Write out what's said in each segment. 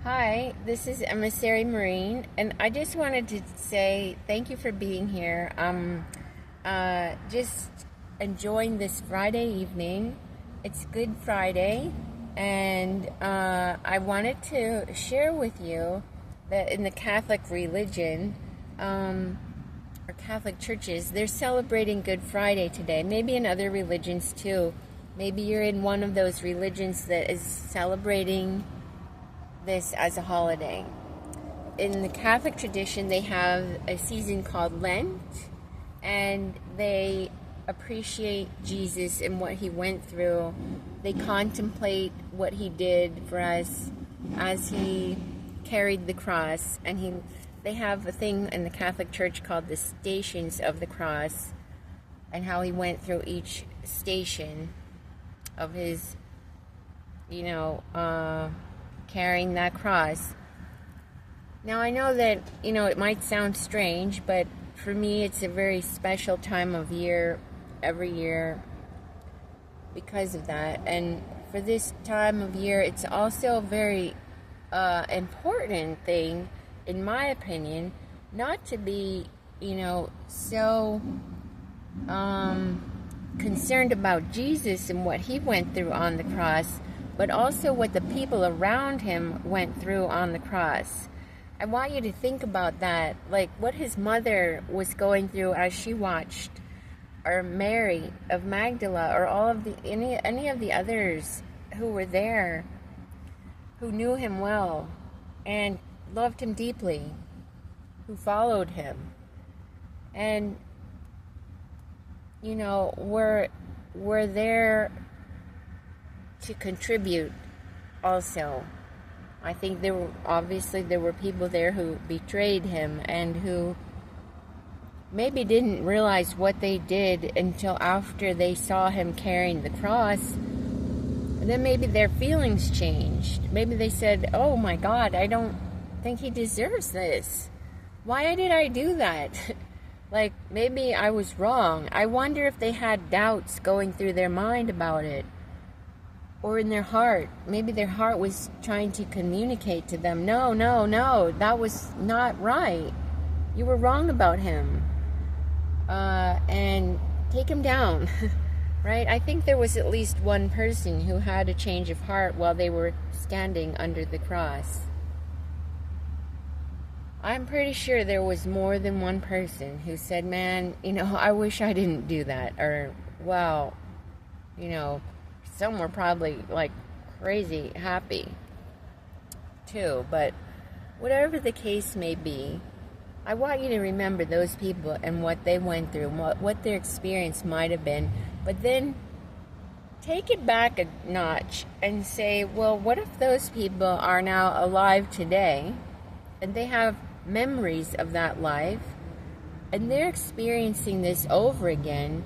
Hi, this is Emissary Marine, and I just wanted to say thank you for being here. Just enjoying this Friday evening. It's Good Friday, and I wanted to share with you that in the Catholic religion, or Catholic churches, they're celebrating Good Friday today. Maybe in other religions too. Maybe you're in one of those religions that is celebrating this as a holiday. In the Catholic tradition, they have a season called Lent, and they appreciate Jesus and what he went through. They contemplate what he did for us as he carried the cross, and they have a thing in the Catholic Church called the Stations of the Cross, and how he went through each station of his, carrying that cross. Now, I know that, it might sound strange, but for me, it's a very special time of year every year because of that. And for this time of year, it's also a very important thing, in my opinion, not to be, so concerned about Jesus and what he went through on the cross, but also what the people around him went through on the cross. I want you to think about that, like what his mother was going through as she watched, or Mary of Magdala, or all of the any of the others who were there, who knew him well and loved him deeply, who followed him, and we're there to contribute also. I think there were people there who betrayed him and who maybe didn't realize what they did until after they saw him carrying the cross. And then maybe their feelings changed. Maybe they said, "Oh my God, I don't think he deserves this. Why did I do that?" Like, maybe I was wrong. I wonder if they had doubts going through their mind about it. Or in their heart. Maybe their heart was trying to communicate to them, no, that was not right. You were wrong about him. And take him down. Right? I think there was at least one person who had a change of heart while they were standing under the cross. I'm pretty sure there was more than one person who said, "Man, I wish I didn't do that." Or, "Well, some were probably like crazy happy too." But whatever the case may be, I want you to remember those people and what they went through, what their experience might have been. But then take it back a notch and say, well, what if those people are now alive today and they have memories of that life, and they're experiencing this over again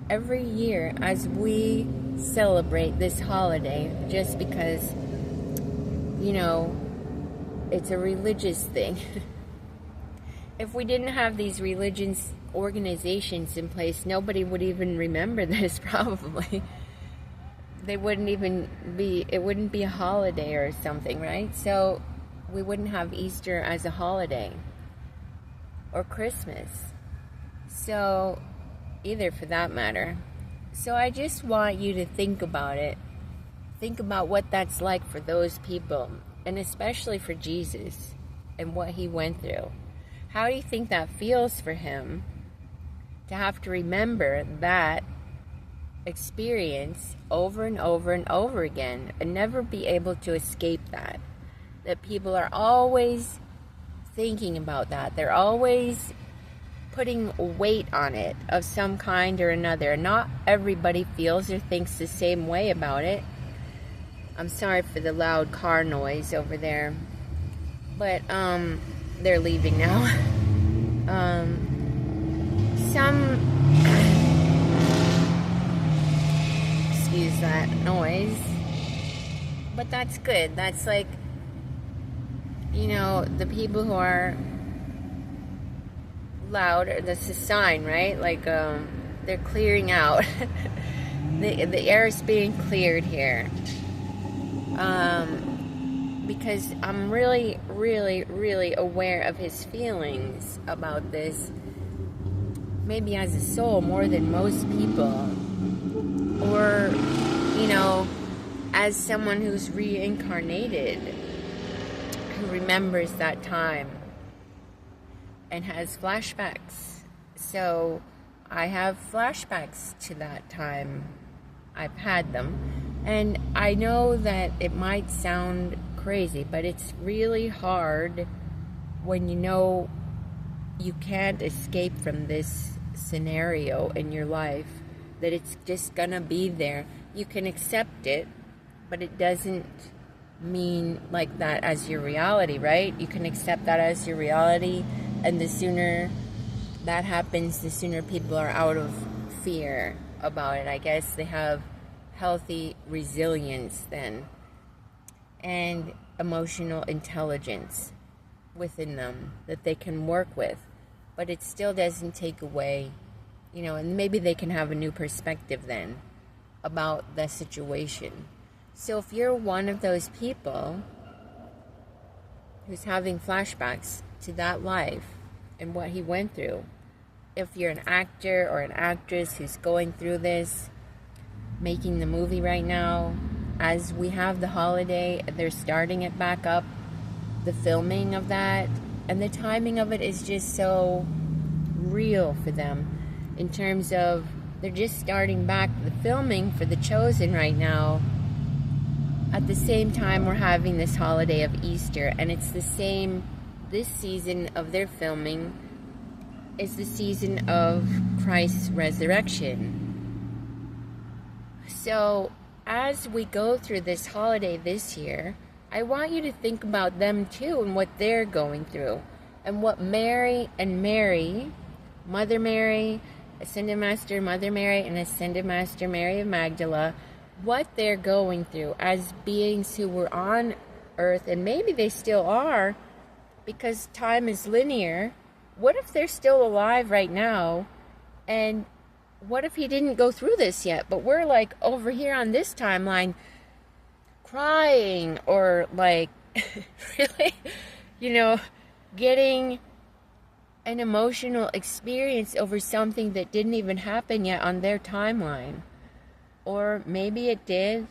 every year as we celebrate this holiday, just because it's a religious thing. If we didn't have these religious organizations in place, nobody would even remember this. Probably it wouldn't be a holiday or something, right? So we wouldn't have Easter as a holiday, or Christmas, so either, for that matter. So I just want you to think about it. Think about what that's like for those people, and especially for Jesus and what he went through. How do you think that feels for him to have to remember that experience over and over and over again and never be able to escape that? That people are always thinking about that. They're always putting weight on it of some kind or another. Not everybody feels or thinks the same way about it. I'm sorry for the loud car noise over there. But, they're leaving now. Excuse that noise. But that's good. That's like, the people who are loud, that's a sign, right? Like, they're clearing out. The air is being cleared here. because I'm really, really, really aware of his feelings about this, maybe as a soul more than most people, or, as someone who's reincarnated, who remembers that time and has flashbacks. So I have flashbacks to that time. I've had them. And I know that it might sound crazy, but it's really hard when you know you can't escape from this scenario in your life, that it's just gonna be there. You can accept it, but it doesn't mean like that as your reality, right? You can accept that as your reality, and the sooner that happens, the sooner people are out of fear about it. I guess they have healthy resilience then, and emotional intelligence within them that they can work with. But it still doesn't take away, and maybe they can have a new perspective then about the situation. So if you're one of those people who's having flashbacks to that life and what he went through, if you're an actor or an actress who's going through this, making the movie right now, as we have the holiday, they're starting it back up, the filming of that, and the timing of it is just so real for them in terms of they're just starting back the filming for The Chosen right now. At the same time, we're having this holiday of Easter, and it's the same, this season of their filming is the season of Christ's resurrection. So, as we go through this holiday this year, I want you to think about them too and what they're going through, and what Mary and Mary, Mother Mary, Ascended Master Mother Mary, and Ascended Master Mary of Magdala, what they're going through as beings who were on earth, and maybe they still are, because time is linear. What if they're still alive right now, and what if he didn't go through this yet, but we're like over here on this timeline crying, or like really, getting an emotional experience over something that didn't even happen yet on their timeline. Or maybe it did,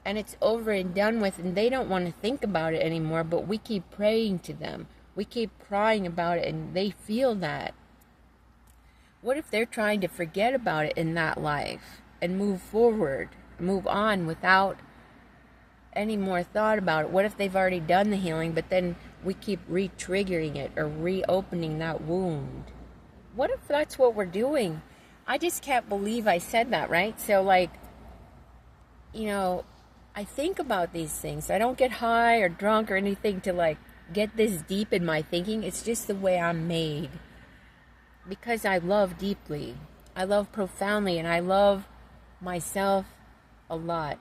and it's over and done with, and they don't want to think about it anymore, but we keep praying to them. We keep crying about it, and they feel that. What if they're trying to forget about it in that life and move forward, move on without any more thought about it? What if they've already done the healing, but then we keep re-triggering it or reopening that wound? What if that's what we're doing? I just can't believe I said that, right? So, I think about these things. I don't get high or drunk or anything to, get this deep in my thinking. It's just the way I'm made. Because I love deeply. I love profoundly, and I love myself a lot.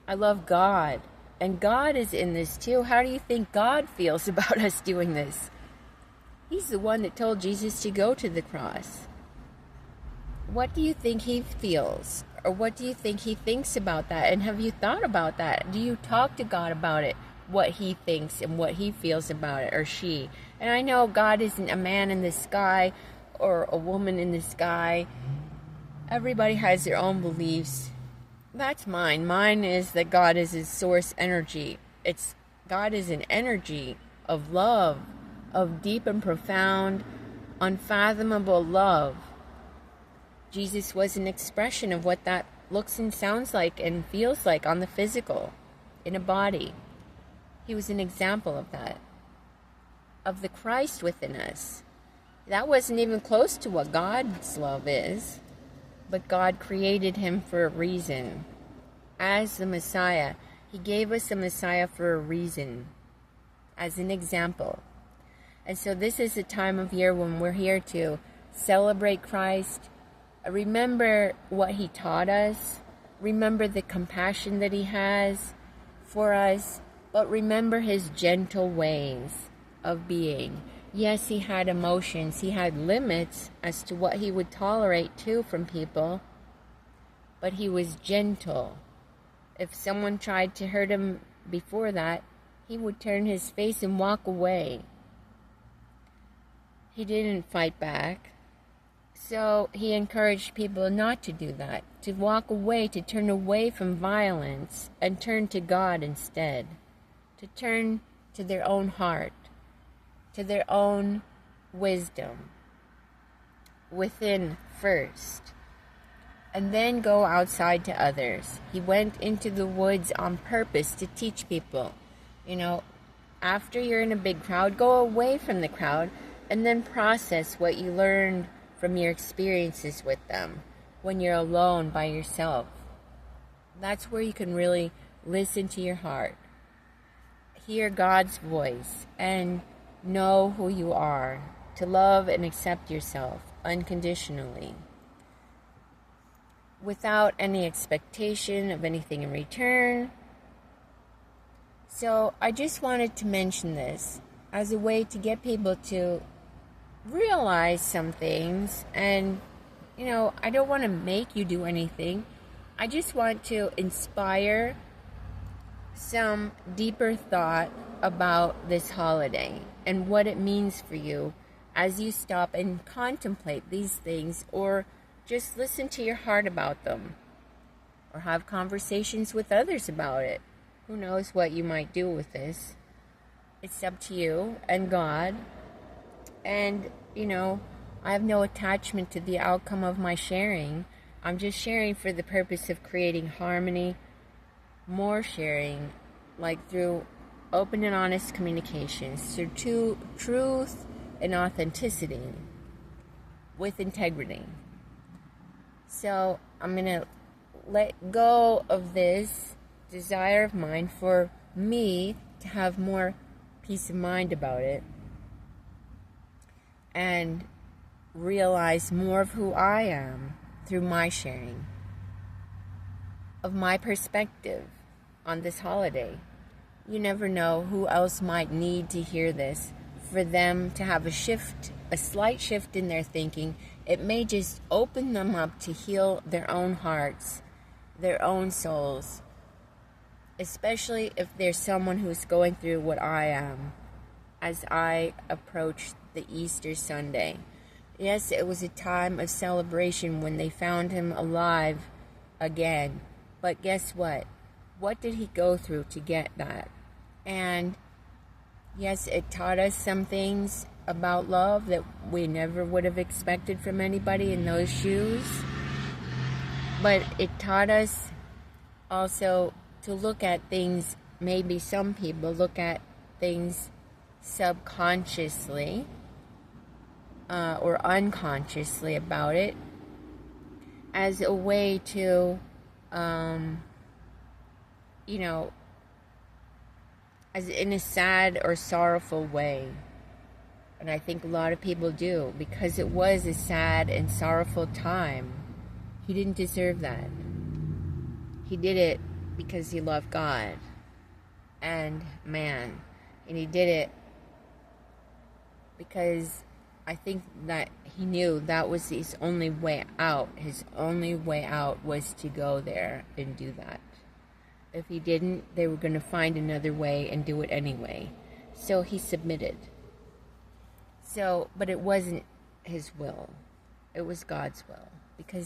I love God. And God is in this too. How do you think God feels about us doing this? He's the one that told Jesus to go to the cross. What do you think he feels? Or what do you think he thinks about that? And have you thought about that? Do you talk to God about it? What he thinks and what he feels about it, or she? And I know God isn't a man in the sky or a woman in the sky. Everybody has their own beliefs. That's mine. Mine is that God is his source energy. God is an energy of love, of deep and profound, unfathomable love. Jesus was an expression of what that looks and sounds like and feels like on the physical, in a body. He was an example of that, of the Christ within us. That wasn't even close to what God's love is, but God created him for a reason. As the Messiah, he gave us the Messiah for a reason, as an example. And so this is a time of year when we're here to celebrate Christ, remember what he taught us, remember the compassion that he has for us, but remember his gentle ways of being. Yes, he had emotions, he had limits as to what he would tolerate too from people, but he was gentle. If someone tried to hurt him before that, he would turn his face and walk away. He didn't fight back. So he encouraged people not to do that, to walk away, to turn away from violence and turn to God instead, to turn to their own heart, to their own wisdom within first, and then go outside to others. He went into the woods on purpose to teach people. After you're in a big crowd, go away from the crowd and then process what you learned from your experiences with them when you're alone by yourself. That's where you can really listen to your heart, hear God's voice, and know who you are, to love and accept yourself unconditionally, without any expectation of anything in return. So I just wanted to mention this as a way to get people to realize some things. And I don't want to make you do anything. I just want to inspire some deeper thought about this holiday and what it means for you as you stop and contemplate these things, or just listen to your heart about them, or have conversations with others about it. Who knows what you might do with this? It's up to you and God. And, I have no attachment to the outcome of my sharing. I'm just sharing for the purpose of creating harmony, more sharing, like through open and honest communications, through truth and authenticity, with integrity. So I'm going to let go of this desire of mine for me to have more peace of mind about it, and realize more of who I am through my sharing of my perspective on this holiday. You never know who else might need to hear this, for them to have a slight shift in their thinking. It may just open them up to heal their own hearts, their own souls, especially if there's someone who's going through what I am as I approach the Easter Sunday. Yes, it was a time of celebration when they found him alive again. But guess what? What did he go through to get that? And yes, it taught us some things about love that we never would have expected from anybody in those shoes. But it taught us also to look at things, maybe some people look at things subconsciously or unconsciously about it, as a way to, as in a sad or sorrowful way. And I think a lot of people do, because it was a sad and sorrowful time. He didn't deserve that. He did it because he loved God and man. And he did it because I think that he knew that was his only way out. His only way out was to go there and do that. If he didn't, they were going to find another way and do it anyway. So he submitted. But it wasn't his will. It was God's will. Because